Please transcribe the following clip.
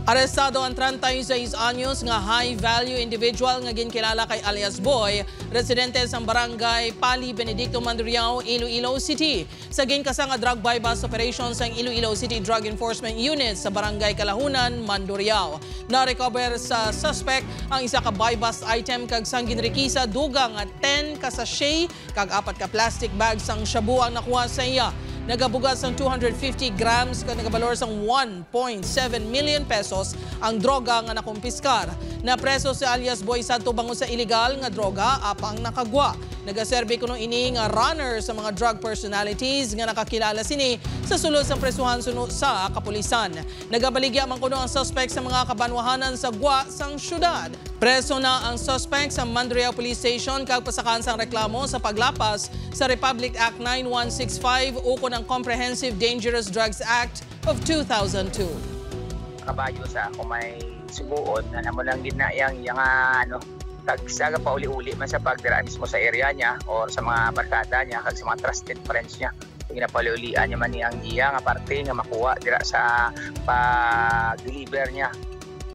Arestado ang 36 anyos nga high-value individual nga ginkilala kay alias Boy, residente sa barangay Pali Benedicto Mandurriao, Iloilo City. Sa ginkasa nga drug buy-bust operation sa Iloilo City Drug Enforcement Unit sa barangay Kalahunan, Mandurriao. Na-recover sa suspect ang isa ka buy-bust item kag sang ginrikisa dugang nga 10 ka sachet kag 4 ka plastic bags ang shabu ang nakuha sa iya. Nagabugas ng 250 grams kag nagabalor sang 1.7 million pesos ang droga nga nakumpiskar. Napreso si alias Boy Santo bango sa illegal nga droga apang nakagwa. Nagaserbi kuno ini nga runner sa mga drug personalities nga nakakilala sini sa sulod sa presuhan suno sa kapulisan. Nagabaligya man kuno ang suspect sa mga kabanwahanan sa gwa sang syudad. Preso na ang suspect sa Mandurriao Police Station kag pasakan sang reklamo sa paglapas sa Republic Act 9165 ukon ang Comprehensive Dangerous Drugs Act of 2002. Kabayo sa kung may subuon na naman lang ginayang yung tagsaga pa uli-uli man sa pagdiraan mismo sa area niya or sa mga barkada niya kag sa mga trusted friends niya. Ginapaliulian niya man niyang iya nga parte nga makuha dira sa pag-deliver niya